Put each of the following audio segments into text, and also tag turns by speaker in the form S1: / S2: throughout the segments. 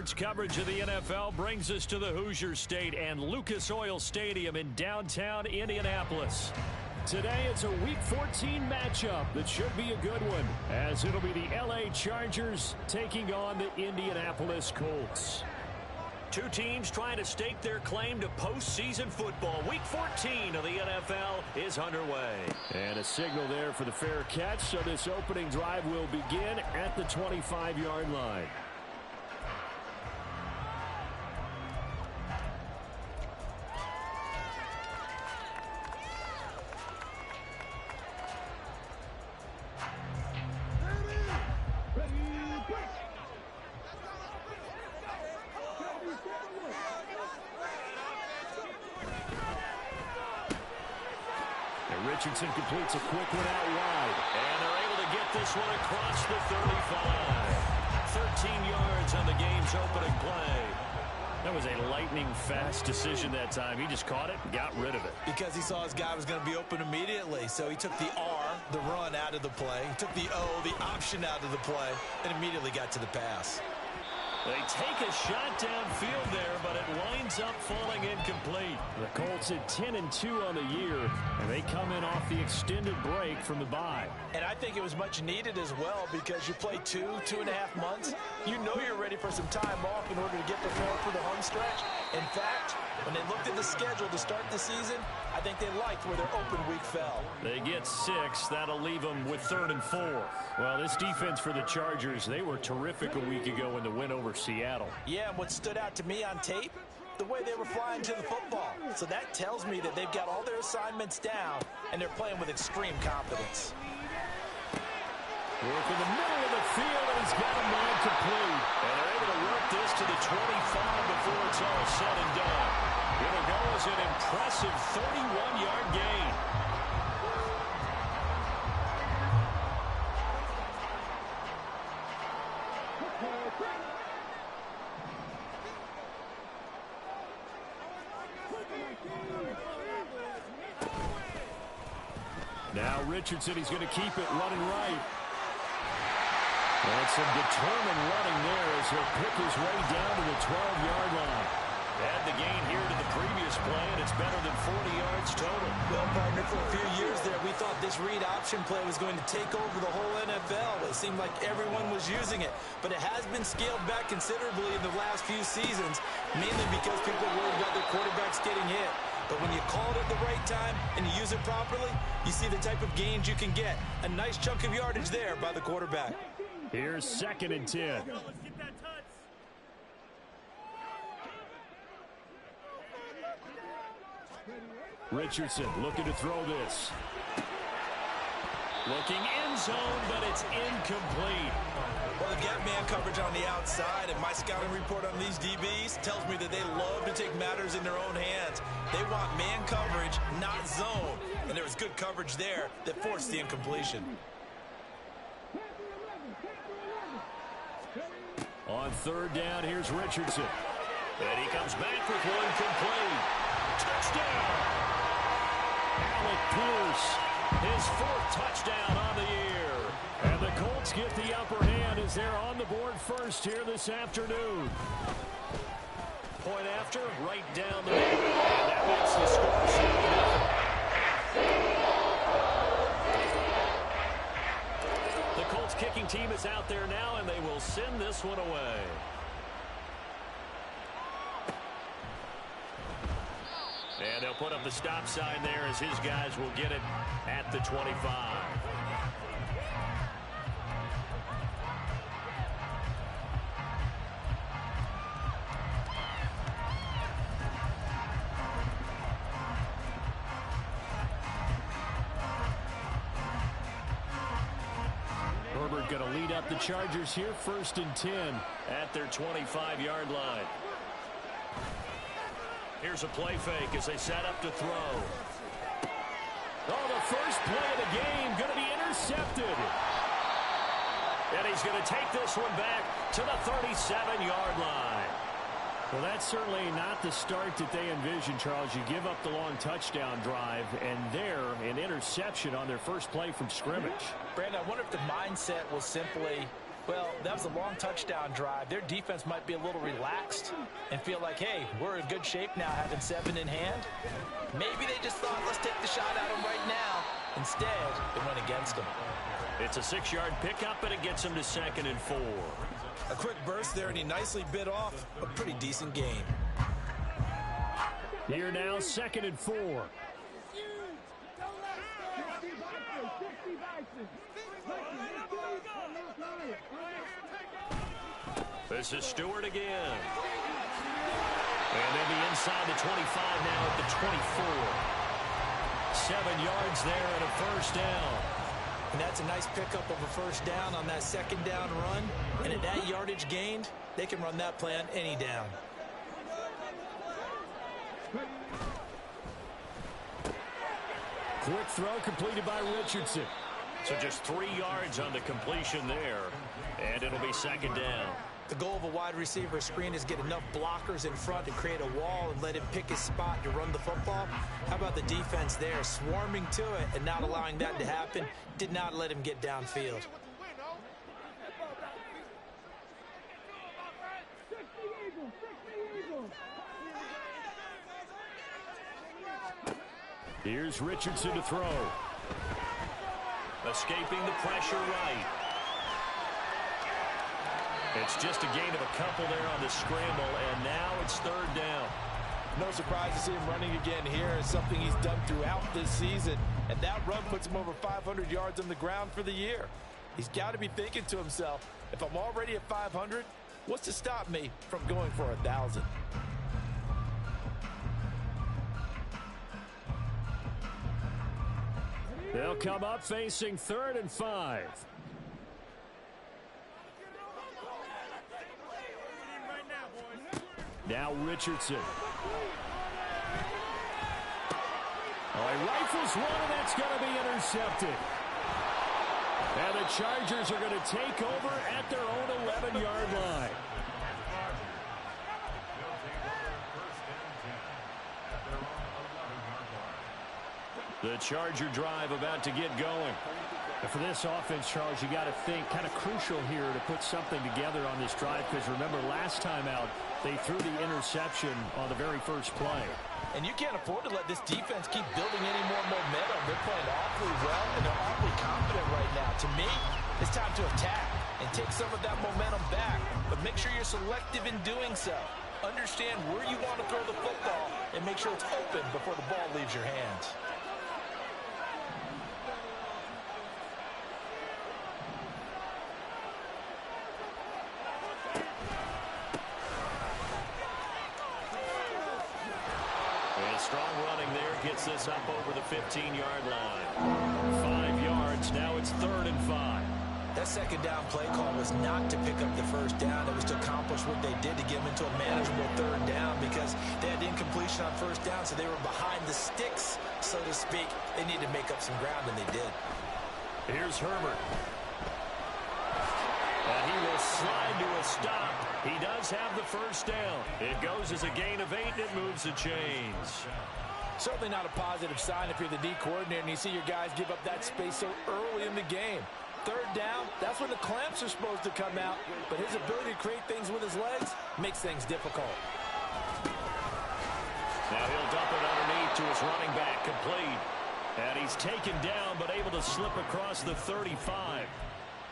S1: Sports coverage of the NFL brings us to the Hoosier State and Lucas Oil Stadium in downtown Indianapolis. Today it's a Week 14 matchup that should be a good one, as it'll be the LA Chargers taking on the Indianapolis Colts. Two teams trying to stake their claim to postseason football. Week 14 of the NFL is underway. And a signal there for the fair catch, so this opening drive will begin at the 25-yard line. Richardson completes a quick one out wide. And they're able to get this one across the 35. 13 yards on the game's opening play. That was a lightning-fast decision that time. He just caught it and got rid of it.
S2: Because he saw his guy was going to be open immediately. So he took the R, the run, out of the play. He took the O, the option, out of the play, and immediately got to the pass.
S1: They take a shot downfield there, but it winds up falling incomplete. The Colts at 10-2 on the year, and they come in off the extended break from the bye.
S2: And I think it was much needed as well, because you play 2.5 months. You know you're ready for some time off in order to get prepared for the home stretch. In fact, when they looked at the schedule to start the season, I think they liked where their open week fell.
S1: They get 6. That'll leave them with 3rd and 4. Well, this defense for the Chargers, they were terrific a week ago in the win over Seattle.
S2: Yeah, and what stood out to me on tape, the way they were flying to the football. So that tells me that they've got all their assignments down, and they're playing with extreme confidence.
S1: Work in the middle of the field, and he's got a man complete. And they're able to work this to the 25 before it's all said and done. It'll go as an impressive 31-yard gain. Now Richardson, he's going to keep it running right. And some determined running there as he'll pick his way down to the 12-yard line. Add the gain here to the previous play, and it's better than 40 yards total.
S2: Well, partner, for a few years there, we thought this read option play was going to take over the whole NFL. It seemed like everyone was using it. But it has been scaled back considerably in the last few seasons, mainly because people are worried about their quarterbacks getting hit. But when you call it at the right time and you use it properly, you see the type of gains you can get. A nice chunk of yardage there by the quarterback.
S1: Here's 2nd and 10. Richardson looking to throw this. Looking end zone, but it's incomplete.
S2: Well, they've got man coverage on the outside, and my scouting report on these DBs tells me that they love to take matters in their own hands. They want man coverage, not zone. And there was good coverage there that forced the incompletion.
S1: On 3rd down, here's Richardson. And he comes back with one complete. Touchdown! Alec Pierce, his 4th touchdown on the year. And the Colts get the upper hand as they're on the board first here this afternoon. Point after, right down the middle. And that makes the score 7-0. The Colts kicking team is out there now, and they will send this one away. And they'll put up the stop sign there as his guys will get it at the 25. Herbert going to lead up the Chargers here, 1st and 10 at their 25-yard line. Here's a play fake as they set up to throw. Oh, the first play of the game going to be intercepted. And he's going to take this one back to the 37-yard line. Well, that's certainly not the start that they envisioned, Charles. You give up the long touchdown drive, and there, an interception on their first play from scrimmage.
S2: Brandon, I wonder if the mindset was simply, Well, that was a long touchdown drive. Their defense might be a little relaxed and feel like, hey, we're in good shape now having 7 in hand. Maybe they just thought, let's take the shot at them right now. Instead, it went against them.
S1: It's a 6-yard pickup, and it gets him to 2nd and 4.
S2: A quick burst there, and he nicely bit off a pretty decent gain.
S1: Here now, 2nd and 4. This is Stewart again. And they'll be inside the 25 now at the 24. 7 yards there and a first down.
S2: And that's a nice pickup of a first down on that 2nd down run. And at that yardage gained, they can run that play on any down.
S1: Quick throw completed by Richardson. So just 3 yards on the completion there. And it'll be 2nd down.
S2: The goal of a wide receiver screen is get enough blockers in front to create a wall and let him pick his spot to run the football. How about the defense there, swarming to it and not allowing that to happen? Did not let him get downfield.
S1: Here's Richardson to throw. Escaping the pressure right. It's just a gain of a couple there on the scramble, and now it's 3rd down.
S3: No surprise to see him running again here. It's something he's done throughout this season, and that run puts him over 500 yards on the ground for the year. He's got to be thinking to himself, if I'm already at 500, what's to stop me from going for 1,000?
S1: They'll come up facing 3rd and 5. Now Richardson. Oh, he rifles one, and that's going to be intercepted. And the Chargers are going to take over at their own 11-yard line. The Charger drive about to get going. And for this offense, Charles, you got to think kind of crucial here to put something together on this drive, because remember last time out they threw the interception on the very first play.
S2: And you can't afford to let this defense keep building any more momentum. They're playing awfully well, and they're awfully confident right now. To me, it's time to attack and take some of that momentum back, but make sure you're selective in doing so. Understand where you want to throw the football and make sure it's open before the ball leaves your hands.
S1: Strong running there gets this up over the 15-yard line. 5 yards. Now it's 3rd and 5.
S2: That 2nd down play call was not to pick up the first down. It was to accomplish what they did to get them into a manageable 3rd down, because they had incompletion on first down, so they were behind the sticks, so to speak. They needed to make up some ground, and they did.
S1: Here's Herbert. And he will slide to a stop. He does have the first down. It goes as a gain of 8, and it moves the chains.
S3: Certainly not a positive sign if you're the D coordinator and you see your guys give up that space so early in the game. 3rd down, that's when the clamps are supposed to come out, but his ability to create things with his legs makes things difficult.
S1: Now he'll dump it underneath to his running back, complete. And he's taken down, but able to slip across the 35.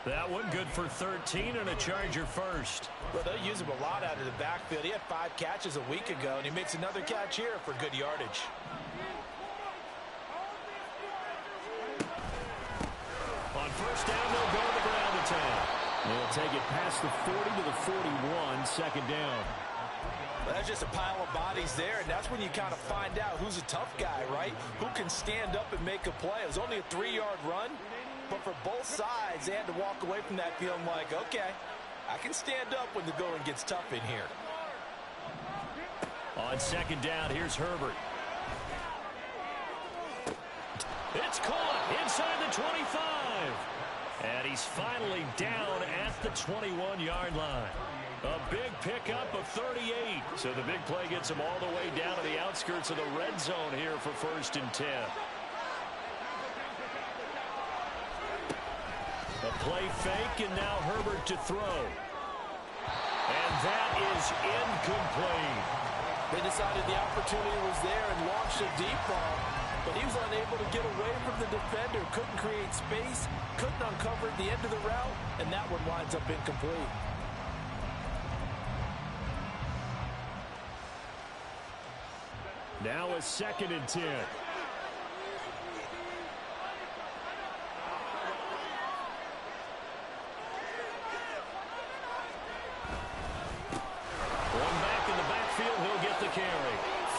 S1: That one good for 13 and a Charger first.
S2: Well, they'll use him a lot out of the backfield. He had 5 catches a week ago, and he makes another catch here for good yardage.
S1: On first down, they'll go to the ground attack. They'll take it past the 40 to the 41, 2nd down.
S2: Well, that's just a pile of bodies there, and that's when you kind of find out who's a tough guy, right? Who can stand up and make a play. It was only a 3-yard run, but for both sides, they had to walk away from that feeling like, okay, I can stand up when the going gets tough in here.
S1: On 2nd down, here's Herbert. It's caught inside the 25. And he's finally down at the 21-yard line. A big pickup of 38. So the big play gets him all the way down to the outskirts of the red zone here for 1st and 10. A play fake, and now Herbert to throw. And that is incomplete.
S3: They decided the opportunity was there and launched a deep ball, but he was unable to get away from the defender, couldn't create space, couldn't uncover the end of the route, and that one winds up incomplete.
S1: Now a 2nd and 10.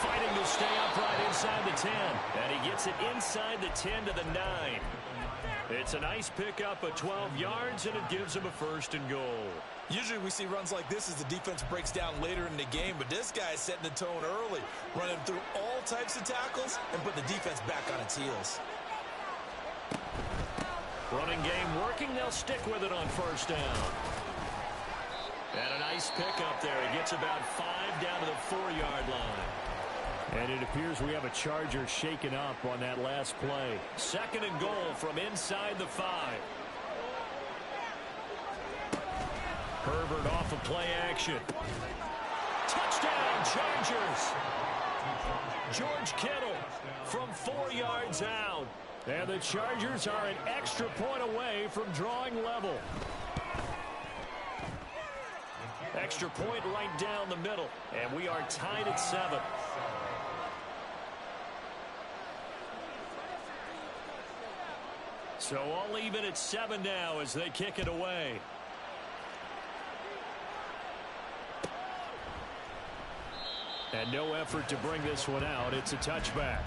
S1: Fighting to stay upright inside the 10. And he gets it inside the 10 to the 9. It's a nice pickup of 12 yards, and it gives him a 1st and goal.
S2: Usually we see runs like this as the defense breaks down later in the game, but this guy is setting the tone early, running through all types of tackles and put the defense back on its heels.
S1: Running game working. They'll stick with it on 1st down. And a nice pickup there. He gets about 5 down to the 4-yard line. And it appears we have a Charger shaken up on that last play. 2nd and goal from inside the 5. Herbert off of play action. Touchdown, Chargers! George Kittle from 4 yards out. And the Chargers are an extra point away from drawing level. Extra point right down the middle. And we are tied at 7. So all even at 7 now as they kick it away. And no effort to bring this one out. It's a touchback.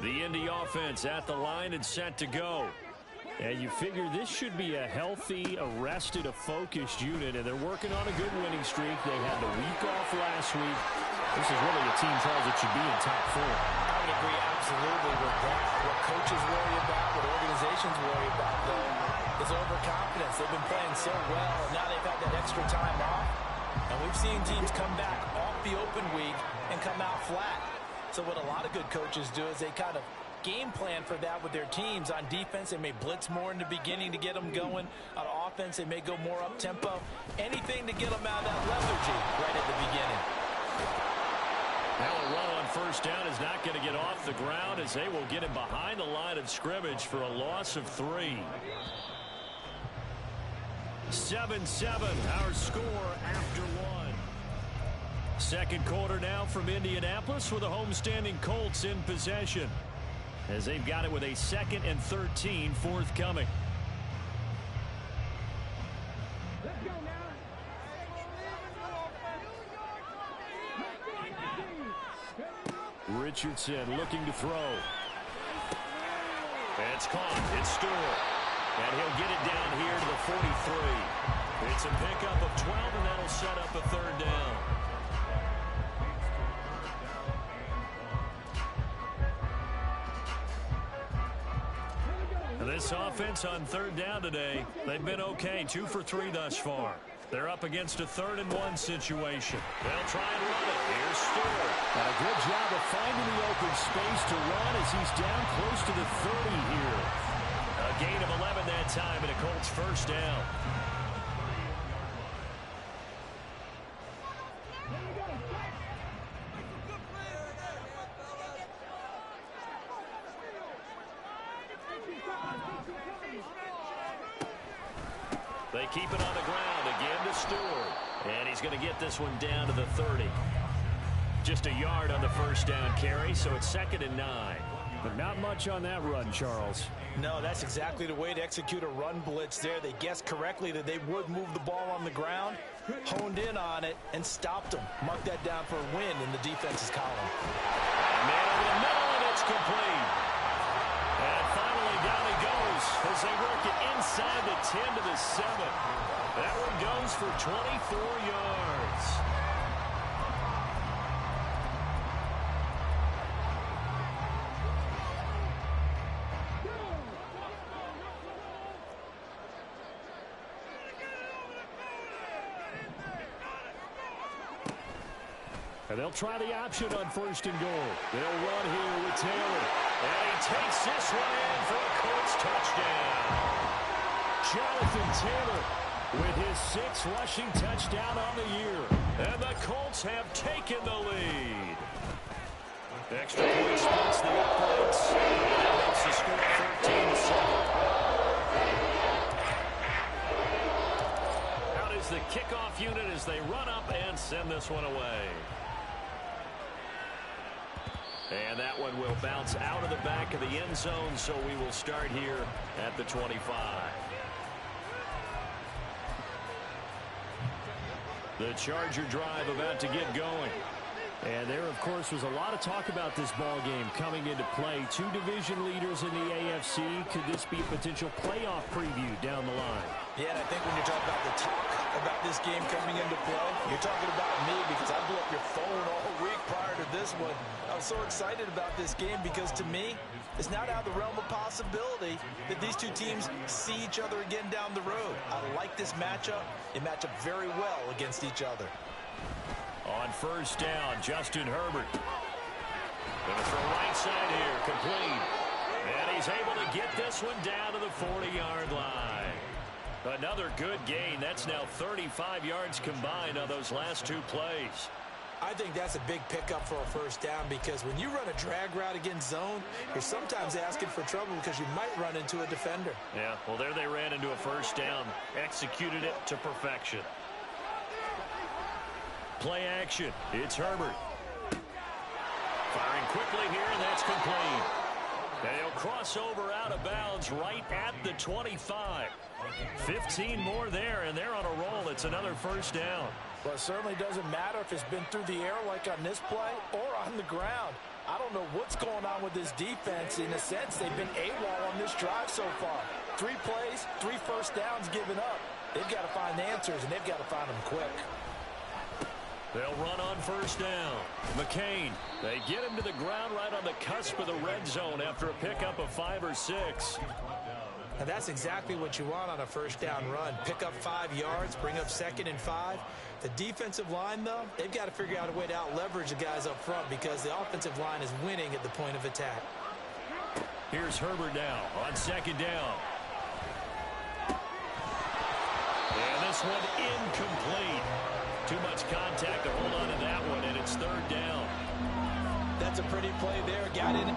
S1: The Indy offense at the line and set to go. And you figure this should be a healthy, arrested, a focused unit, and they're working on a good winning streak. They had the week off last week. This is really a team, Charles, that should be in top 4.
S3: I would agree absolutely with that. What coaches worry about, what organizations worry about, though, is overconfidence. They've been playing so well, and now they've had that extra time off. And we've seen teams come back off the open week and come out flat. So what a lot of good coaches do is they kind of game plan for that with their teams. On defense, they may blitz more in the beginning to get them going. On offense, they may go more up-tempo. Anything to get them out of that lethargy right at the beginning.
S1: Now a run on 1st down is not going to get off the ground as they will get him behind the line of scrimmage for a loss of 3. 7-7, our score after 1. 2nd quarter now from Indianapolis with the homestanding Colts in possession, as they've got it with a 2nd and 13 forthcoming. Richardson looking to throw. It's caught. It's Stewart. And he'll get it down here to the 43. It's a pickup of 12, and that'll set up a 3rd down. This offense on 3rd down today, they've been okay. 2 for 3 thus far. They're up against a 3rd and 1 situation. They'll try and run it. Here's Stewart. And a good job of finding the open space to run as he's down close to the 30 here. A gain of 11 that time and a Colts 1st down. They keep it on the ground again to Stewart. And he's going to get this one down to the 30. Just a yard on the 1st down carry, so it's 2nd and 9. But not much on that run, Charles.
S2: No, that's exactly the way to execute a run blitz there. They guessed correctly that they would move the ball on the ground, honed in on it, and stopped them. Mark that down for a win in the defense's column.
S1: Man over the middle, and it's complete. And finally down he goes as they work it inside the 10 to the 7. That one goes for 24 yards. And they'll try the option on 1st and goal. They'll run here with Taylor. And he takes this one in for a Colts touchdown. Jonathan Taylor with his 6th rushing touchdown on the year. And the Colts have taken the lead. Extra point splits the uprights. That makes the score 13-7. Out is the kickoff unit as they run up and send this one away. And that one will bounce out of the back of the end zone, so we will start here at the 25. The Charger drive about to get going. And there, of course, was a lot of talk about this ball game coming into play. 2 division leaders in the AFC. Could this be a potential playoff preview down the line?
S2: Yeah, and I think when you're talking about the talk about this game coming into play, you're talking about me because I blew up your phone all week prior to this one. I was so excited about this game because, to me, it's not out of the realm of possibility that these 2 teams see each other again down the road. I like this matchup. They match up very well against each other.
S1: On 1st down, Justin Herbert. Gonna throw right side here, complete. And he's able to get this one down to the 40-yard line. Another good gain. That's now 35 yards combined on those last 2 plays.
S2: I think that's a big pickup for a 1st down because when you run a drag route against zone, you're sometimes asking for trouble because you might run into a defender.
S1: Yeah, well, there they ran into a 1st down, executed it to perfection. Play action. It's Herbert. Firing quickly here, and that's complete. And he'll cross over out of bounds right at the 25. 15 more there, and they're on a roll. It's another 1st down.
S3: Well, it certainly doesn't matter if it's been through the air like on this play or on the ground. I don't know what's going on with this defense. In a sense, they've been AWOL on this drive so far. 3 plays, 3 1st downs given up. They've got to find answers, and they've got to find them quick.
S1: They'll run on 1st down. McCain, they get him to the ground right on the cusp of the red zone after a pickup of 5 or 6.
S2: And that's exactly what you want on a 1st down run. Pick up 5 yards, bring up 2nd and 5. The defensive line, though, they've got to figure out a way to out-leverage the guys up front because the offensive line is winning at the point of attack.
S1: Here's Herbert now on 2nd down. And this one incomplete. Too much contact to hold on to that one, and it's 3rd down.
S2: That's a pretty play there. Got in.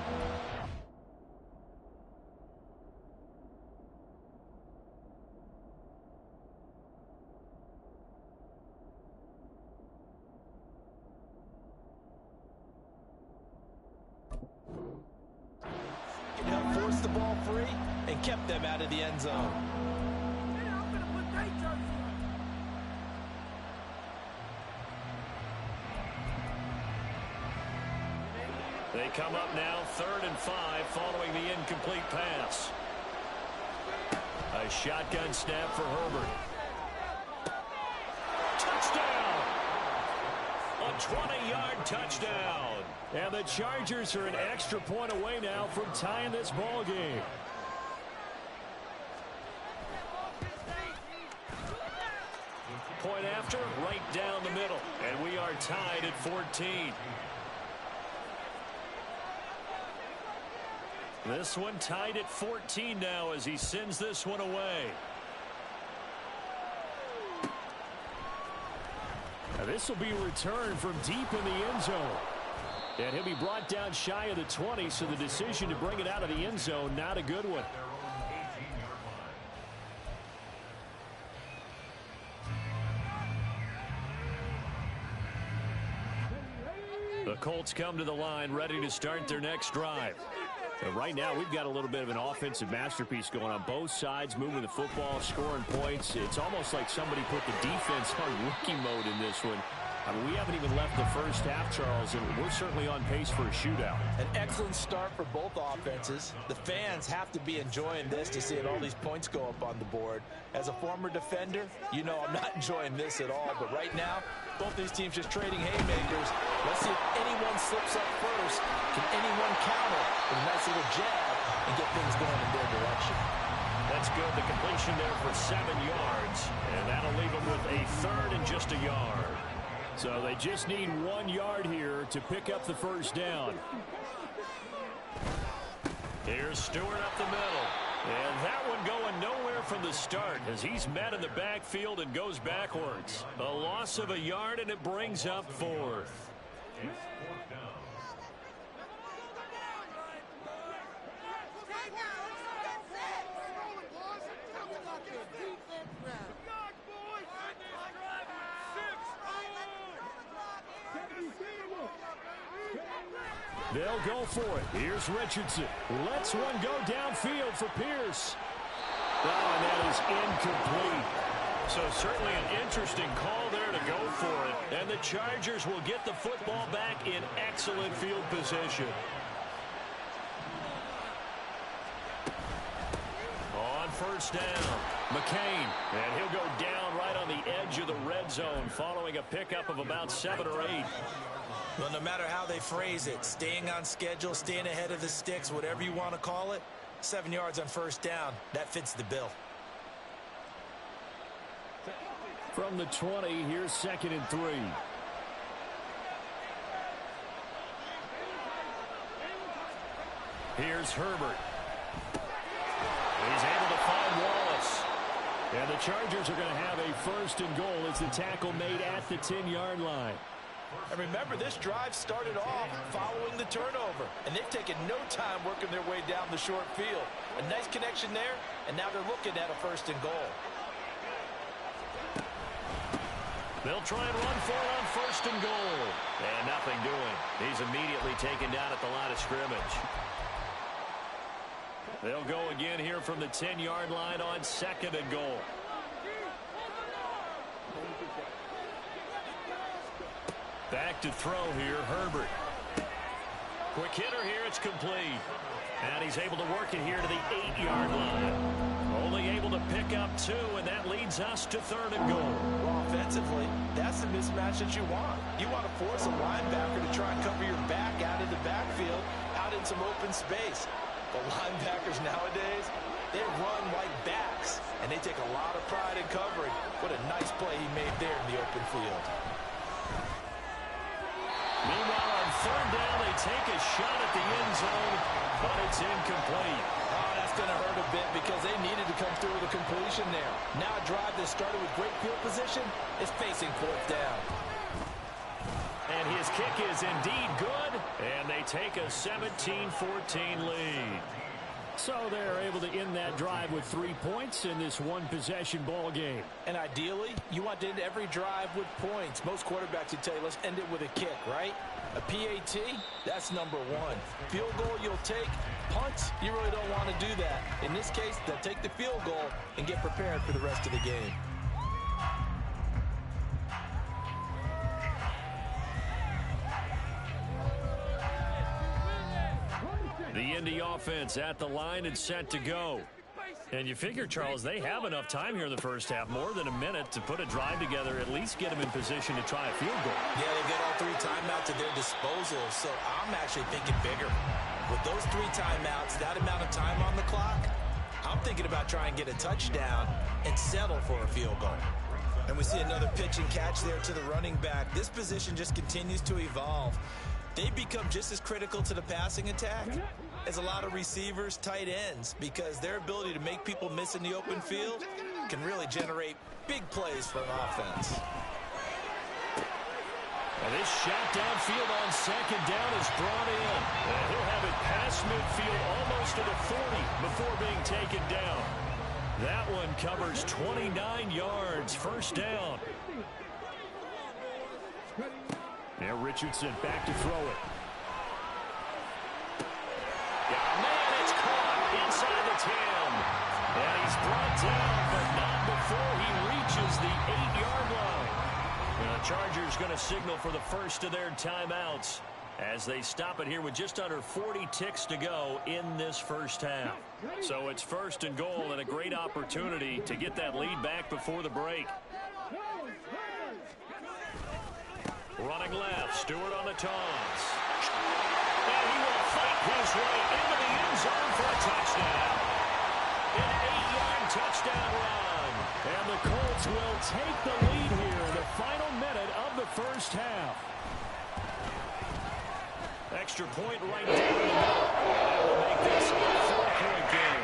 S2: Forced the ball free and kept them out of the end zone.
S1: They come up now 3rd and 5 following the incomplete pass. A shotgun snap for Herbert. Touchdown! A 20-yard touchdown. And the Chargers are an extra point away now from tying this ball game. Point after, right down the middle. And we are tied at 14. This one tied at 14 now as he sends this one away. Now this will be returned from deep in the end zone. And he'll be brought down shy of the 20, so the decision to bring it out of the end zone, not a good one. The Colts come to the line ready to start their next drive. And right now, we've got a little bit of an offensive masterpiece going on both sides, moving the football, scoring points. It's almost like somebody put the defense on rookie mode in this one. I mean, we haven't even left the first half, Charles, and we're certainly on pace for a shootout.
S2: An excellent start for both offenses. The fans have to be enjoying this to see all these points go up on the board. As a former defender, you know I'm not enjoying this at all. But right now, both these teams just trading haymakers. Let's see if anyone slips up first. Can anyone counter with a nice little jab and get things going in their direction?
S1: That's good. The completion there for 7 yards. And that'll leave them with a 3rd and just a yard. So they just need 1 yard here to pick up the first down. Here's Stewart up the middle. And that one going nowhere from the start as he's met in the backfield and goes backwards. A loss of a yard, and it brings up 4th. They'll go for it. Here's Richardson. Lets one go downfield for Pierce. Oh, and that is incomplete. So certainly an interesting call there to go for it. And the Chargers will get the football back in excellent field position. On first down, McCain. And he'll go down right on the edge of the red zone following a pickup of about 7 or 8.
S2: Well, no matter how they phrase it, staying on schedule, staying ahead of the sticks, whatever you want to call it, 7 yards on first down, that fits the bill.
S1: From the 20, here's 2nd and 3. Here's Herbert. He's able to find Wallace. And the Chargers are going to have a 1st and goal as the tackle made at the 10-yard line.
S3: And remember, this drive started off following the turnover, and they've taken no time working their way down the short field. A nice connection there, and now they're looking at a 1st and goal.
S1: They'll try and run for it on 1st and goal. And nothing doing. He's immediately taken down at the line of scrimmage. They'll go again here from the 10-yard line on 2nd and goal. Back to throw here, Herbert. Quick hitter here, it's complete. And he's able to work it here to the 8-yard line. Only able to pick up 2, and that leads us to 3rd and goal.
S3: Well, offensively, that's the mismatch that you want. You want to force a linebacker to try and cover your back out of the backfield, out in some open space. But linebackers nowadays, they run like backs, and they take a lot of pride in covering. What a nice play he made there in the open field.
S1: Meanwhile, on 3rd down, they take a shot at the end zone, but it's incomplete.
S3: Oh, that's going to hurt a bit because they needed to come through with a completion there. Now a drive that started with great field position is facing 4th down.
S1: And his kick is indeed good, and they take a 17-14 lead. So they're able to end that drive with 3 points in this one-possession ball game.
S3: And ideally, you want to end every drive with points. Most quarterbacks would tell you, let's end it with a kick, right? A PAT, that's number 1. Field goal you'll take. Punts, you really don't want to do that. In this case, they'll take the field goal and get prepared for the rest of the game.
S1: The Indy offense at the line and set to go. And you figure, Charles, they have enough time here in the first half, more than a minute, to put a drive together, at least get them in position to try a field goal.
S2: Yeah, they've got all 3 timeouts at their disposal, so I'm actually thinking bigger. With those 3 timeouts, that amount of time on the clock, I'm thinking about trying to get a touchdown and settle for a field goal. And we see another pitch and catch there to the running back. This position just continues to evolve. They become just as critical to the passing attack as a lot of receivers, tight ends, because their ability to make people miss in the open field can really generate big plays for an offense.
S1: And this shot downfield on 2nd down is brought in. And he'll have it past midfield almost to the 40 before being taken down. That one covers 29 yards, 1st down. Now Richardson back to throw it. Yeah, man, it's caught inside the 10. And he's brought down, but not before he reaches the 8-yard line. And the Chargers going to signal for the first of their timeouts as they stop it here with just under 40 ticks to go in this first half. So it's 1st and goal and a great opportunity to get that lead back before the break. Running left, Stewart on the toss. And he will fight his way into the end zone for a touchdown. An 8-yard touchdown run. And the Colts will take the lead here in the final minute of the first half. Extra point right down the middle. That will make this a 4-point game.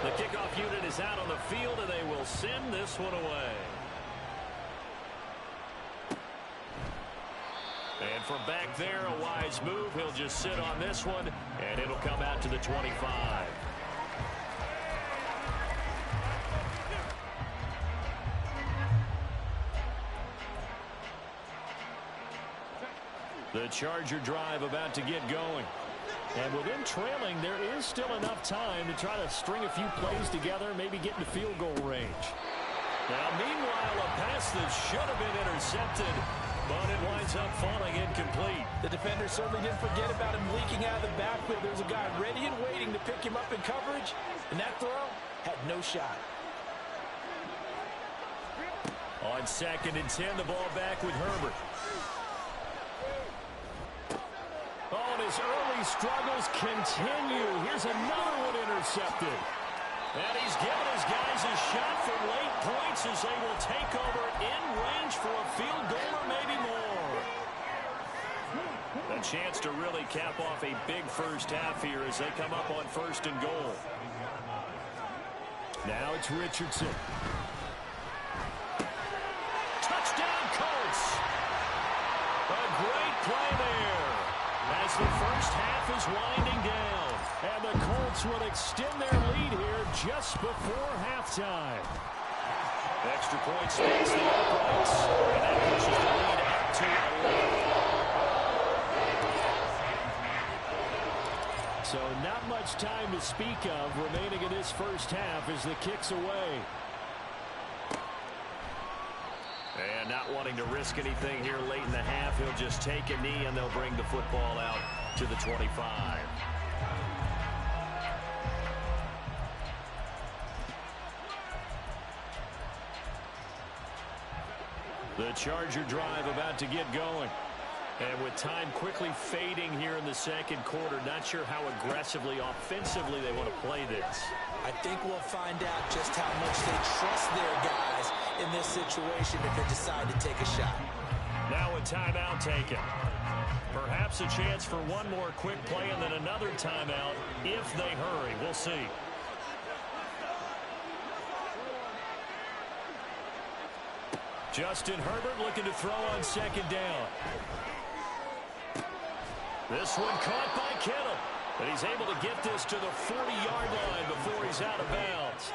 S1: The kickoff unit is out on the field, and they will send this one away. And from back there, a wise move. He'll just sit on this one, and it'll come out to the 25. The Charger drive about to get going. And with them trailing, there is still enough time to try to string a few plays together, maybe get into field goal range. Now, meanwhile, a pass that should have been intercepted, but it winds up falling incomplete.
S3: The defender certainly didn't forget about him leaking out of the backfield. There was a guy ready and waiting to pick him up in coverage, and that throw had no shot.
S1: On 2nd and 10, the ball back with Herbert. Oh, and his early struggles continue. Here's another one intercepted. And he's given his guys a shot for late points as they will take over in range for a field goal or maybe more. A chance to really cap off a big first half here as they come up on 1st and goal. Now it's Richardson. Touchdown, Colts. A great play there as the first half is winding down. And the Colts will extend their lead here just before halftime. Extra point spins the uprights, and that pushes the lead up to 11. So not much time to speak of remaining in this first half as the kick's away. And not wanting to risk anything here late in the half, he'll just take a knee and they'll bring the football out to the 25. The Charger drive about to get going. And with time quickly fading here in the 2nd quarter, not sure how aggressively, offensively they want to play this.
S2: I think we'll find out just how much they trust their guys in this situation if they decide to take a shot.
S1: Now a timeout taken. Perhaps a chance for one more quick play and then another timeout if they hurry. We'll see. Justin Herbert looking to throw on 2nd down. This one caught by Kittle. But he's able to get this to the 40-yard line before he's out of bounds.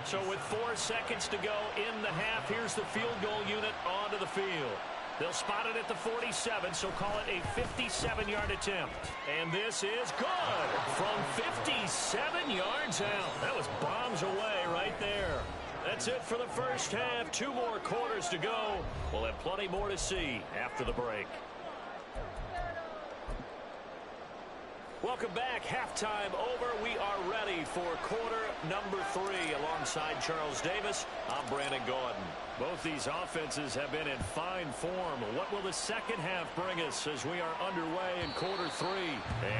S1: So with 4 seconds to go in the half, here's the field goal unit onto the field. They'll spot it at the 47, so call it a 57-yard attempt. And this is good from 57 yards out. That was bombs away right there. That's it for the first half. 2 more quarters to go. We'll have plenty more to see after the break. Welcome back. Halftime over. We are ready for quarter number 3. Alongside Charles Davis, I'm Brandon Gaudin. Both these offenses have been in fine form. What will the second half bring us as we are underway in quarter 3?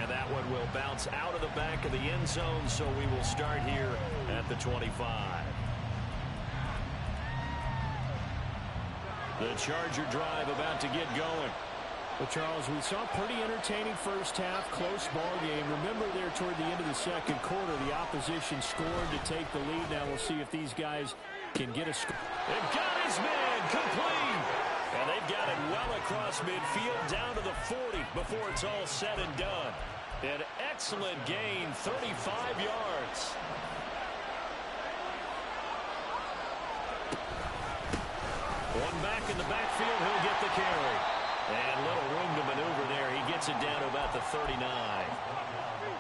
S1: And that one will bounce out of the back of the end zone, so we will start here at the 25. The Charger drive about to get going. Well, Charles, we saw a pretty entertaining first half, close ball game. Remember there toward the end of the 2nd quarter, the opposition scored to take the lead. Now we'll see if these guys can get a score. They've got his man complete. And they've got it well across midfield down to the 40 before it's all said and done. An excellent gain, 35 yards. One back in the backfield, he'll get the carry. And little room to maneuver there. He gets it down to about the 39.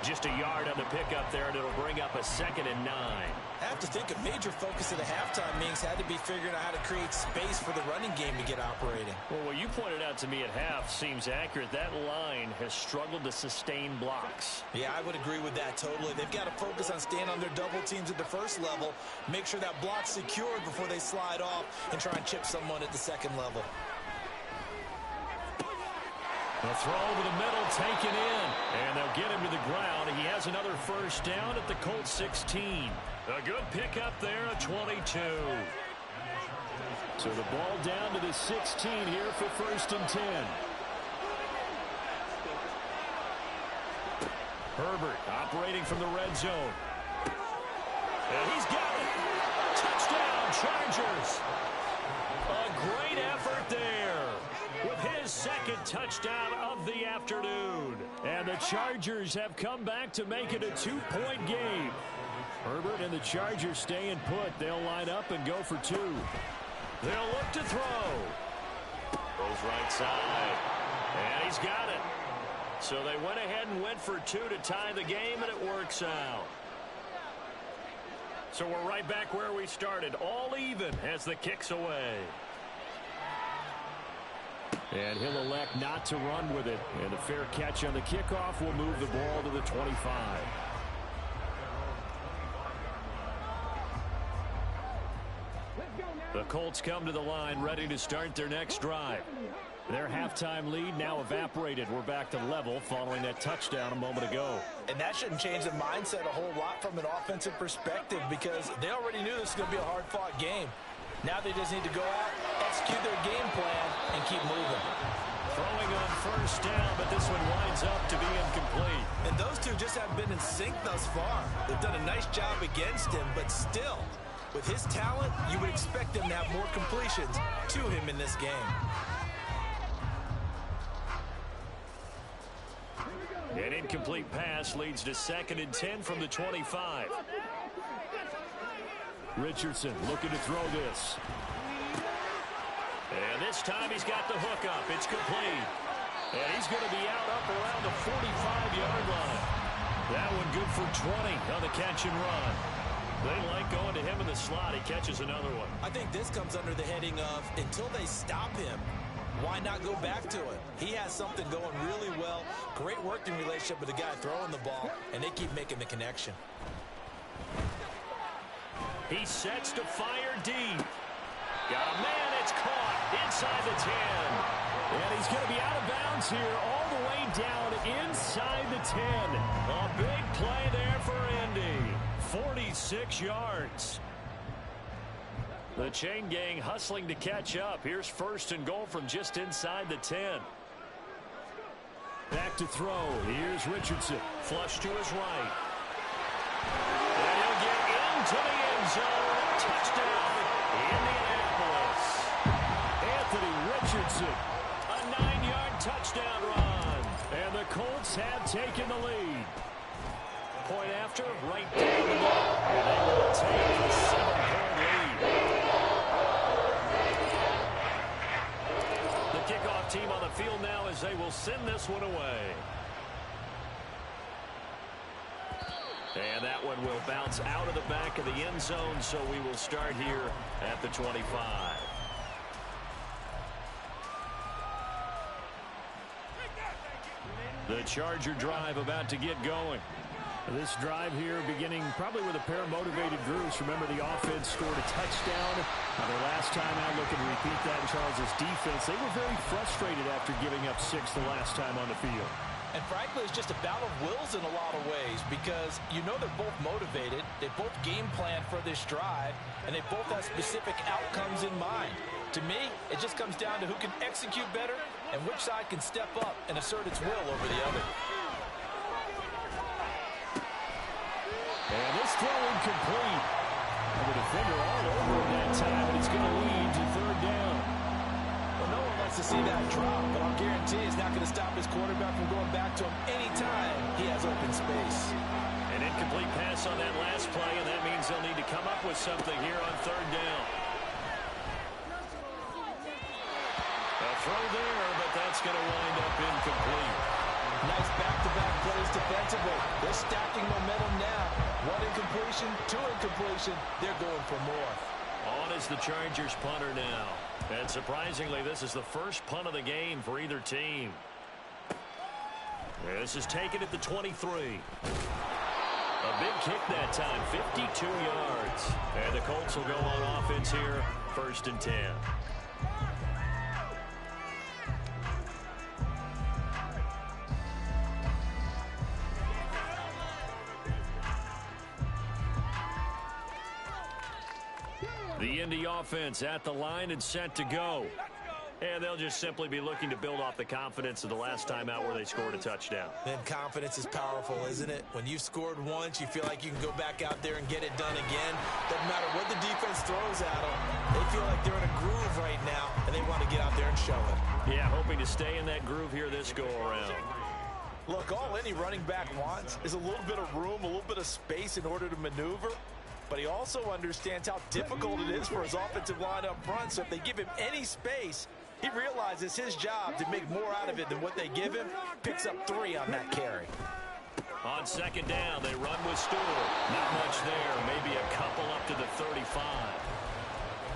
S1: Just a yard on the pickup there, and it'll bring up a 2nd and 9.
S2: I have to think a major focus of the halftime meetings had to be figuring out how to create space for the running game to get operating.
S1: Well, what you pointed out to me at half seems accurate. That line has struggled to sustain blocks.
S2: Yeah, I would agree with that totally. They've got to focus on staying on their double teams at the first level, make sure that block's secured before they slide off and try and chip someone at the 2nd level.
S1: The throw over the middle taken in, and they'll get him to the ground. He has another first down at the Colts 16. A good pickup there, a 22. So the ball down to the 16 here for 1st and 10. Herbert operating from the red zone. And he's got it. Touchdown, Chargers. A great effort there with his 2nd touchdown of the afternoon. And the Chargers have come back to make it a 2-point game. Herbert and the Chargers staying put. They'll line up and go for 2. They'll look to throw. Goes right side. And he's got it. So they went ahead and went for 2 to tie the game, and it works out. So we're right back where we started, all even as the kick's away. And he'll elect not to run with it. And a fair catch on the kickoff will move the ball to the 25. The Colts come to the line ready to start their next drive. Their halftime lead now evaporated. We're back to level following that touchdown a moment ago.
S2: And that shouldn't change the mindset a whole lot from an offensive perspective because they already knew this was going to be a hard-fought game. Now they just need to go out, execute their game plan, and keep moving.
S1: Throwing on first down, but this one winds up to be incomplete.
S2: And those two just haven't been in sync thus far. They've done a nice job against him, but still, with his talent, you would expect him to have more completions to him in this game.
S1: An incomplete pass leads to 2nd and 10 from the 25. Richardson looking to throw this. And this time he's got the hook up. It's complete. And he's going to be out up around the 45-yard line. That one good for 20 on the catch and run. They like going to him in the slot. He catches another one.
S2: I think this comes under the heading of until they stop him, why not go back to it? He has something going really well. Great working relationship with the guy throwing the ball, and they keep making the connection.
S1: He sets to fire deep. Got a man, it's caught inside the 10. And he's going to be out of bounds here all the way down inside the 10. A big play there for Indy. 46 yards. The chain gang hustling to catch up. Here's 1st and goal from just inside the 10. Back to throw. Here's Richardson. Flush to his right. And he'll get into the end zone. Touchdown, Indianapolis. Anthony Richardson. A 9-yard touchdown run. And the Colts have taken the lead. Point after, right down the middle. And they will take the 7-point lead. The kickoff team on the field now as they will send this one away. And that one will bounce out of the back of the end zone, so we will start here at the 25. The Charger drive about to get going. This drive here beginning probably with a pair of motivated groups. Remember, the offense scored a touchdown. Their last time out, looking to repeat that in Charles' defense. They were very frustrated after giving up 6 the last time on the field.
S2: And frankly, it's just a battle of wills in a lot of ways because you know they're both motivated. They both game plan for this drive, and they both have specific outcomes in mind. To me, it just comes down to who can execute better and which side can step up and assert its will over the other.
S1: And this throw incomplete. And the defender all over him that time, and it's going to lead to 3rd down.
S2: Well, no one wants to see that drop, but I'll guarantee it's not going to stop his quarterback from going back to him anytime he has open space.
S1: An incomplete pass on that last play, and that means they'll need to come up with something here on 3rd down. A throw there, but that's going to wind up incomplete.
S2: Nice back-to-back plays defensively. They're stacking momentum now. 1 incompletion, 2 incompletion. They're going for more.
S1: On is the Chargers punter now. And surprisingly, this is the first punt of the game for either team. This is taken at the 23. A big kick that time, 52 yards. And the Colts will go on offense here, 1st and 10. The Indy offense at the line and set to go. And they'll just simply be looking to build off the confidence of the last time out where they scored a touchdown.
S2: And confidence is powerful, isn't it? When you've scored once, you feel like you can go back out there and get it done again. Doesn't matter what the defense throws at them. They feel like they're in a groove right now, and they want to get out there and show it.
S1: Yeah, hoping to stay in that groove here this go-around.
S3: Look, all any running back wants is a little bit of room, a little bit of space in order to maneuver. But he also understands how difficult it is for his offensive line up front. So if they give him any space, he realizes his job to make more out of it than what they give him. Picks up 3 on that carry.
S1: On second down, they run with Stewart. Not much there. Maybe a couple up to the 35.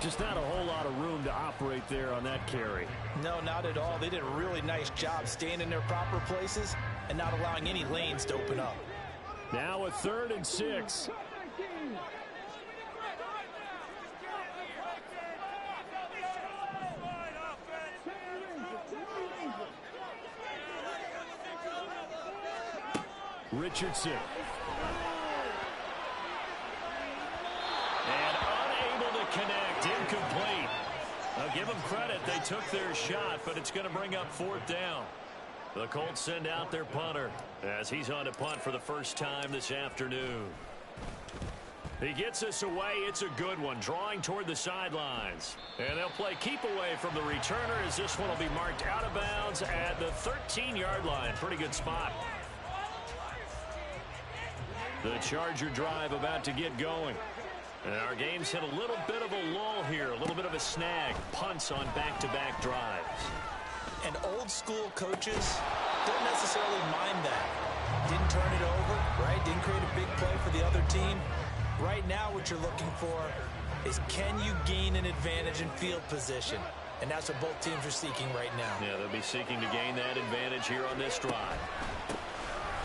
S1: Just not a whole lot of room to operate there on that carry.
S2: No, not at all. They did a really nice job staying in their proper places and not allowing any lanes to open up.
S1: Now a 3rd and 6. Richardson. And unable to connect. Incomplete. I'll give them credit. They took their shot, but it's going to bring up 4th down. The Colts send out their punter as he's on to punt for the first time this afternoon. He gets us away. It's a good one. Drawing toward the sidelines. And they'll play keep away from the returner as this one will be marked out of bounds at the 13-yard line. Pretty good spot. The Charger drive about to get going. And our game's hit a little bit of a lull here, a little bit of a snag. Punts on back-to-back drives.
S2: And old-school coaches don't necessarily mind that. Didn't turn it over, right? Didn't create a big play for the other team. Right now what you're looking for is can you gain an advantage in field position? And that's what both teams are seeking right now.
S1: Yeah, they'll be seeking to gain that advantage here on this drive.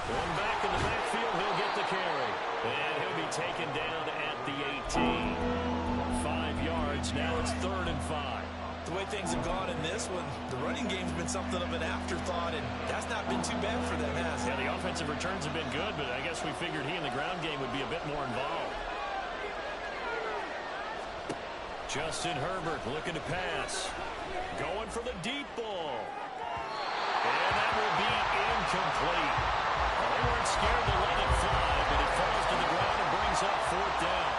S1: One back in the backfield, he'll get the carry. And he'll be taken down at the 18. 5 yards, now it's 3rd and 5.
S2: The way things have gone in this one, the running game's been something of an afterthought, and that's not been too bad for them, has it?
S1: Yeah, the offensive returns have been good, but I guess we figured he in the ground game would be a bit more involved. Justin Herbert looking to pass. Going for the deep ball. And that will be incomplete. They weren't scared to let it fly, but it falls to the ground and brings up 4th down.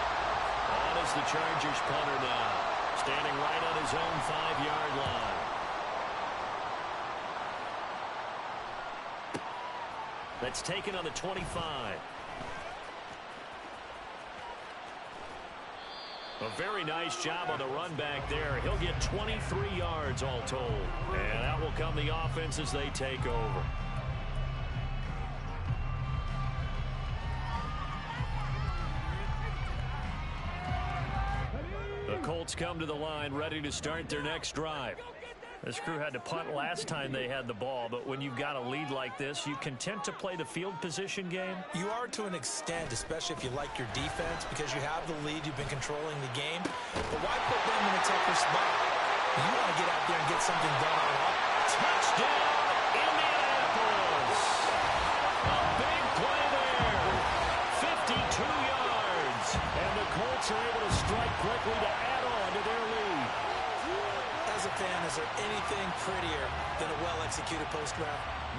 S1: On is the Chargers punter now, standing right on his own 5-yard line. That's taken on the 25. A very nice job on the run back there. He'll get 23 yards all told. And out will come the offense as they take over. The Colts come to the line ready to start their next drive. This crew had to punt last time they had the ball, but when you've got a lead like this, you content to play the field position game?
S2: You are to an extent, especially if you like your defense, because you have the lead, you've been controlling the game. But why put them in a tougher spot? You want to get out there and get something done on up.
S1: Touchdown, Indianapolis! A big play there. 52 yards. And the Colts are able to strike quickly to add on to their lead.
S2: As a fan, is there anything prettier than a well-executed post route?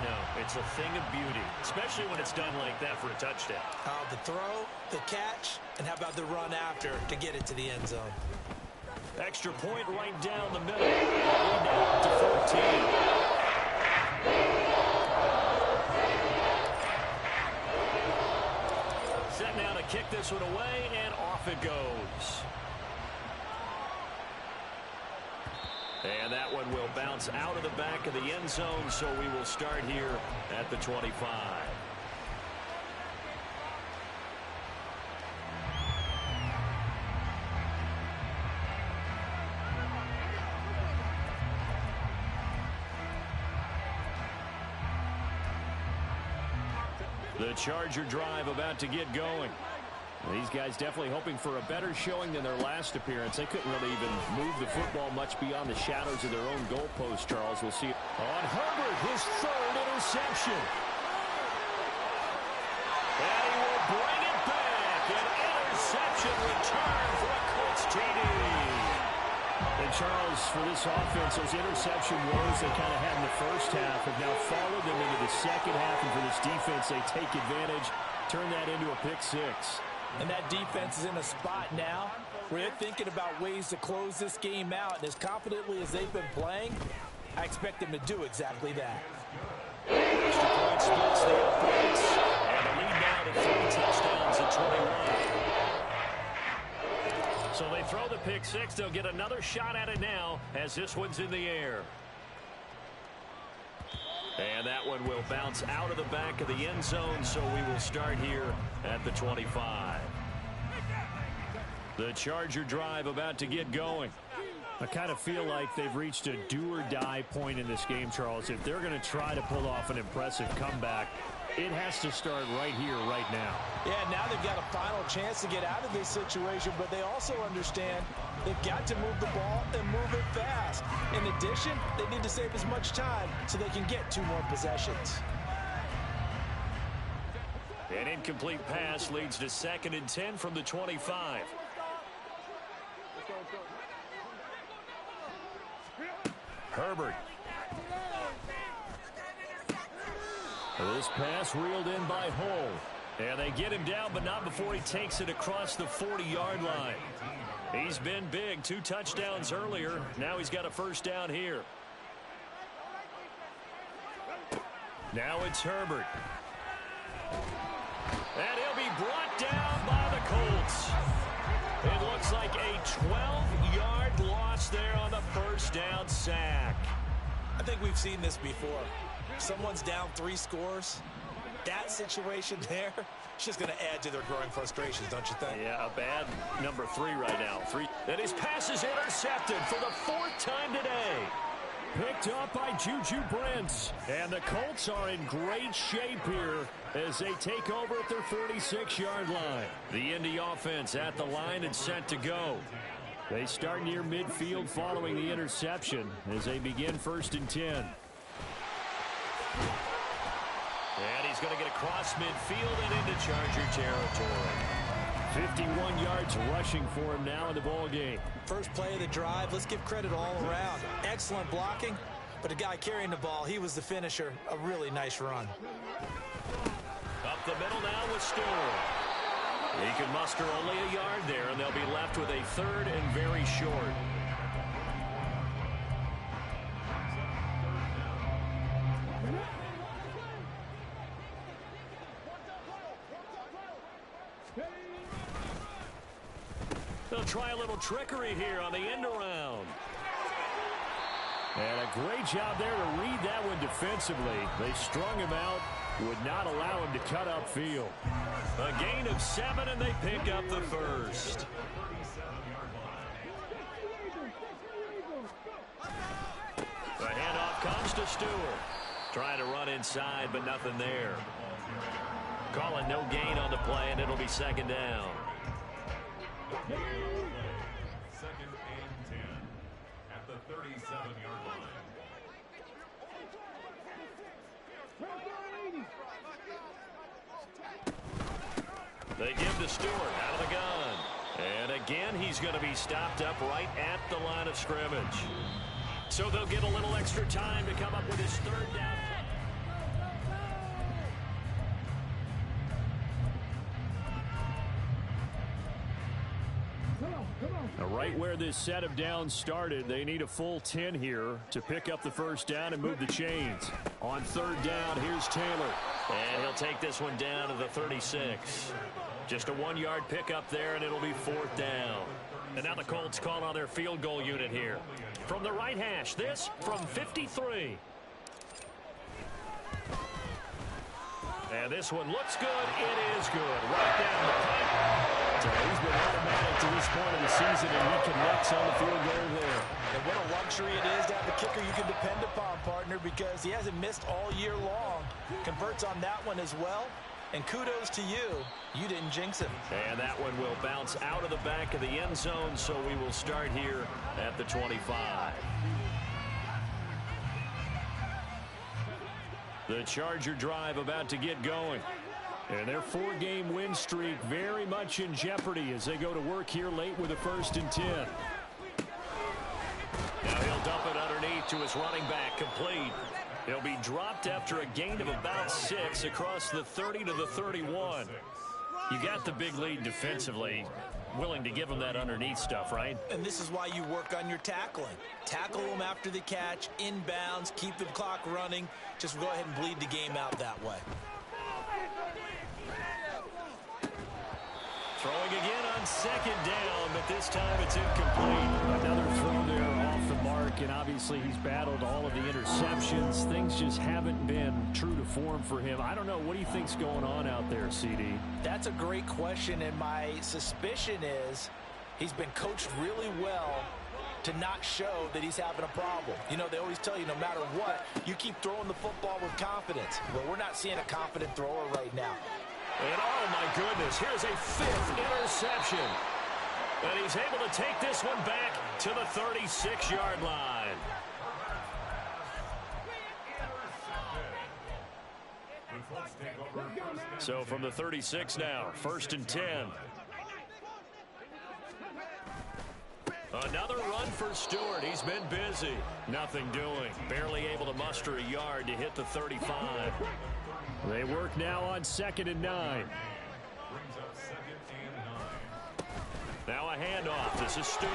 S1: No, it's a thing of beauty, especially when it's done like that for a touchdown.
S2: The throw, the catch, and how about the run after to get it to the end zone?
S1: Extra point right down the middle. Lead now to 14. Set now to kick this one away, and off it goes. And that one will bounce out of the back of the end zone, so we will start here at the 25. The Charger drive about to get going. These guys definitely hoping for a better showing than their last appearance. They couldn't really even move the football much beyond the shadows of their own goalpost, Charles. We'll see. On Herbert, his 3rd interception. And he will bring it back. An interception return for a Colts TD. And Charles, for this offense, those interception woes they kind of had in the first half have now followed them into the second half. And for this defense, they take advantage, turn that into a pick six.
S2: And that defense is in a spot now where they're thinking about ways to close this game out. And as confidently as they've been playing, I expect them to do exactly that.
S1: Extra point splits the offense. And the lead now to 3 touchdowns at 21. So they throw the pick six. They'll get another shot at it now as this one's in the air. And that one will bounce out of the back of the end zone, so we will start here at the 25. The Charger drive about to get going. I kind of feel like they've reached a do-or-die point in this game, Charles. If they're going to try to pull off an impressive comeback, it has to start right here, right now.
S2: Yeah, now they've got a final chance to get out of this situation, but they also understand they've got to move the ball and move it fast. In addition, they need to save as much time so they can get 2 more possessions.
S1: An incomplete pass leads to 2nd and 10 from the 25. Herbert. This pass reeled in by Hull. And they get him down, but not before he takes it across the 40-yard line. He's been big. 2 touchdowns earlier. Now he's got a first down here. Now it's Herbert. And he'll be brought down by the Colts. It looks like a 12-yard loss there on the first down sack.
S2: I think we've seen this before. Someone's down 3 scores. That situation there, it's just going to add to their growing frustrations, don't you think?
S1: Yeah, a bad number 3 right now. 3. And his pass is intercepted for the 4th time today. Picked up by Juju Brents. And the Colts are in great shape here as they take over at their 46-yard line. The Indy offense at the line and set to go. They start near midfield following the interception as they begin 1st and 10. And he's going to get across midfield and into Charger territory. 51 yards rushing for him now in the ball game.
S2: First play of the drive, let's give credit all around. Excellent blocking, but the guy carrying the ball, he was the finisher. A really nice run.
S1: Up the middle now with Stewart. He can muster only a yard there, and they'll be left with a 3rd and very short. They'll try a little trickery here on the end around. And a great job there to read that one defensively. They strung him out, would not allow him to cut upfield. A gain of 7, and they pick up the first. The handoff comes to Stewart. Trying to run inside, but nothing there. Calling no gain on the play, and it'll be 2nd down.
S4: 2nd and 10 at the 37-yard line.
S1: They give to Stewart out of the gun. And again, he's going to be stopped up right at the line of scrimmage. So they'll get a little extra time to come up with his 3rd down. Right where this set of downs started, they need a full 10 here to pick up the first down and move the chains. On 3rd down, here's Taylor. And he'll take this one down to the 36. Just a 1-yard pickup there, and it'll be 4th down. And now the Colts call on their field goal unit here. From the right hash, this from 53. And this one looks good. It is good. Right down the pipe. So he's been automatic to this point of the season, and he connects on the field goal there.
S2: And what a luxury it is to have a kicker you can depend upon, partner, because he hasn't missed all year long. Converts on that one as well. And kudos to you. You didn't jinx him.
S1: And that one will bounce out of the back of the end zone, so we will start here at the 25. The Charger drive about to get going. And their 4-game win streak very much in jeopardy as they go to work here late with a 1st and 10. Now he'll dump it underneath to his running back, complete. He'll be dropped after a gain of about 6 across the 30 to the 31. You got the big lead defensively. Willing to give him that underneath stuff, right?
S2: And this is why you work on your tackling. Tackle them after the catch, inbounds, keep the clock running. Just go ahead and bleed the game out that way.
S1: Throwing again on 2nd down, but this time it's incomplete. Another throw there off the mark, and obviously he's battled all of the interceptions. Things just haven't been true to form for him. I don't know. What do you think's going on out there, CD?
S2: That's a great question, and my suspicion is he's been coached really well to not show that he's having a problem. You know, they always tell you no matter what, you keep throwing the football with confidence. Well, we're not seeing a confident thrower right now.
S1: And oh my goodness, here's a 5th interception. And he's able to take this one back to the 36-yard line. So from the 36 now, 1st and 10. Another run for Stewart. He's been busy. Nothing doing. Barely able to muster a yard to hit the 35. They work now on 2nd and 9. Now a handoff. This is Stewart.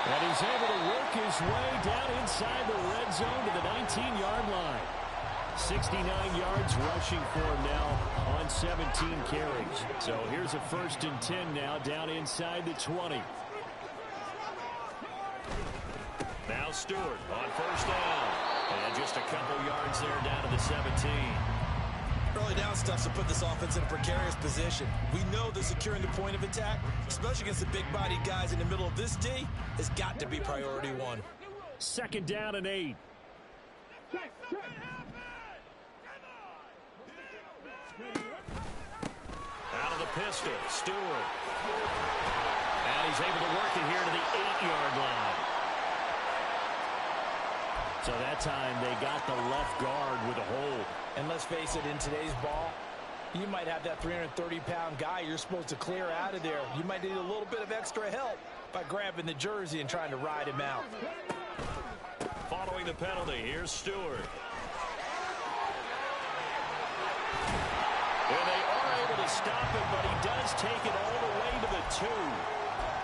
S1: And he's able to work his way down inside the red zone to the 19-yard line. 69 yards rushing for him now on 17 carries. So here's a 1st and 10 now down inside the 20. Now Stewart on 1st down. And just a couple yards there down to the 17.
S2: Early down stuff to put this offense in a precarious position. We know that securing the point of attack, especially against the big-bodied guys in the middle of this D, has got to be priority 1.
S1: 2nd down and 8. Out of the pistol, Stewart. And he's able to work it here to the 8-yard line. So that time they got the left guard with a hold.
S2: And let's face it, in today's ball, you might have that 330-pound guy you're supposed to clear out of there. You might need a little bit of extra help by grabbing the jersey and trying to ride him out.
S1: Following the penalty, here's Stewart. And they are able to stop it, but he does take it all the way to the 2.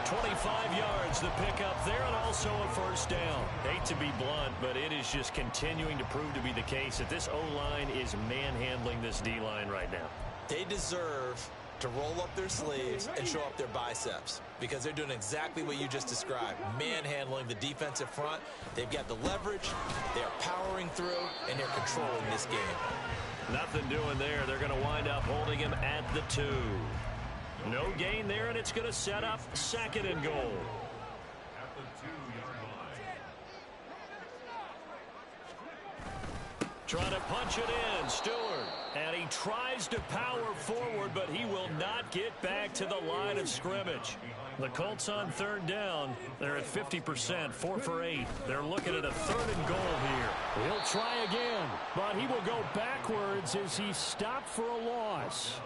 S1: 25 yards, the pickup there, and also a 1st down. Hate to be blunt, but it is just continuing to prove to be the case that this O-line is manhandling this D-line right now.
S2: They deserve to roll up their sleeves and show up their biceps because they're doing exactly what you just described, manhandling the defensive front. They've got the leverage, they're powering through, and they're controlling this game.
S1: Nothing doing there. They're going to wind up holding him at the 2. No gain there, and it's going to set up 2nd and goal.
S4: At the 2-yard line.
S1: Trying to punch it in, Stewart. And he tries to power forward, but he will not get back to the line of scrimmage. The Colts on 3rd down. They're at 50%, 4 for 8. They're looking at a 3rd and goal here. He'll try again, but he will go backwards as he stopped for a loss.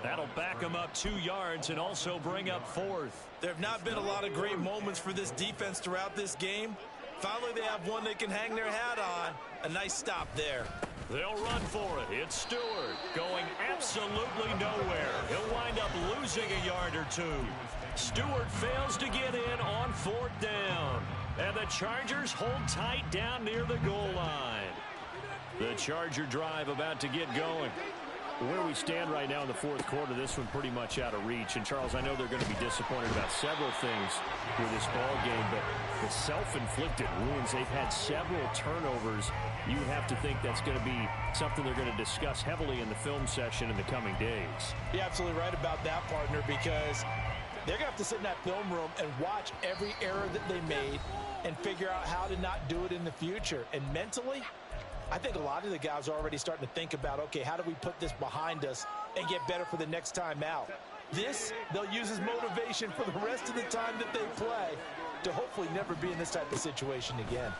S1: That'll back him up 2 yards and also bring up 4th.
S2: There have not been a lot of great moments for this defense throughout this game. Finally, they have one they can hang their hat on. A nice stop there.
S1: They'll run for it. It's Stewart going absolutely nowhere. He'll wind up losing a yard or 2. Stewart fails to get in on 4th down. And the Chargers hold tight down near the goal line. The Charger drive about to get going. Where we stand right now in the 4th quarter, this one pretty much out of reach. And, Charles, I know they're going to be disappointed about several things with this ball game, but the self-inflicted wounds, they've had several turnovers. You have to think that's going to be something they're going to discuss heavily in the film session in the coming days.
S2: You're absolutely right about that, partner, because they're going to have to sit in that film room and watch every error that they made and figure out how to not do it in the future. And mentally, I think a lot of the guys are already starting to think about, okay, how do we put this behind us and get better for the next time out? This, they'll use as motivation for the rest of the time that they play to hopefully never be in this type of situation again.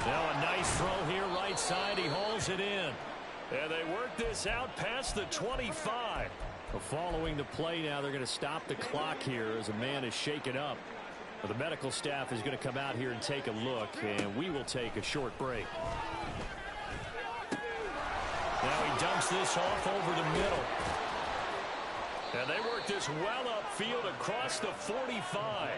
S1: Now a nice throw here right side. He hauls it in. And they work this out past the 25. Following the play now, they're going to stop the clock here as a man is shaken up. The medical staff is going to come out here and take a look, and we will take a short break. Now he dumps this off over the middle. And they work this well upfield across the 45.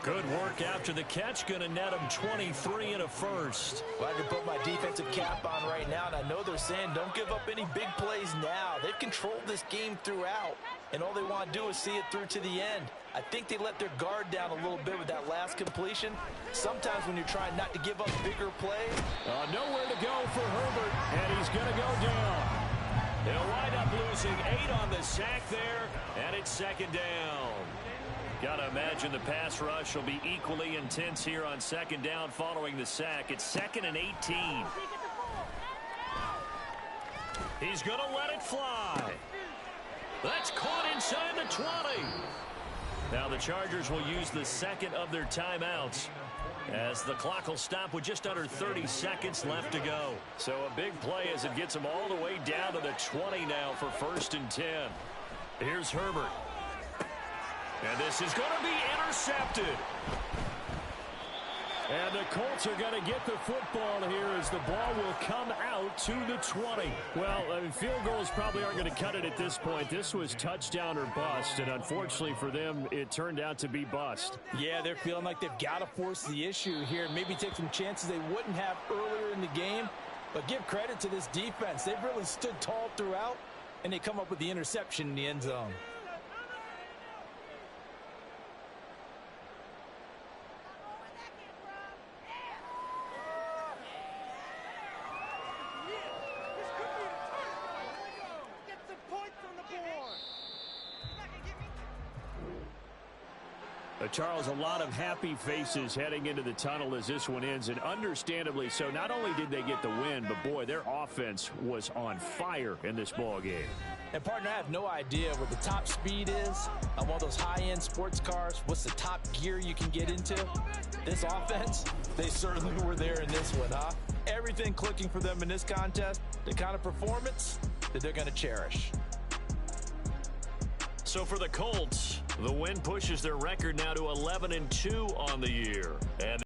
S1: Good work after the catch. Going to net him 23 and a first.
S2: Well, I can put my defensive cap on right now, and I know they're saying don't give up any big plays now. They've controlled this game throughout, and all they want to do is see it through to the end. I think they let their guard down a little bit with that last completion. Sometimes when you're trying not to give up bigger plays.
S1: Nowhere to go for Herbert, and he's going to go down. They'll wind up losing 8 on the sack there, and it's second down. Got to imagine the pass rush will be equally intense here on second down following the sack. It's 2nd and 18. He's going to let it fly. That's caught inside the 20. Now the Chargers will use the second of their timeouts, as the clock will stop with just under 30 seconds left to go. So a big play as it gets them all the way down to the 20 now for 1st and 10. Here's Herbert. And this is going to be intercepted. And the Colts are going to get the football here as the ball will come out to the 20. Well, field goals probably aren't going to cut it at this point. This was touchdown or bust, and unfortunately for them, it turned out to be bust.
S2: Yeah, they're feeling like they've got to force the issue here, maybe take some chances they wouldn't have earlier in the game. But give credit to this defense. They've really stood tall throughout, and they come up with the interception in the end zone.
S1: Charles, a lot of happy faces heading into the tunnel as this one ends, and understandably so. Not only did they get the win, but boy, their offense was on fire in this ball game.
S2: And partner, I have no idea what the top speed is on one of those high-end sports cars. What's the top gear you can get into? This offense, they certainly were there in this one, huh? Everything clicking for them in this contest, the kind of performance that they're going to cherish.
S1: So for the Colts, the win pushes their record now to 11-2 on the year. And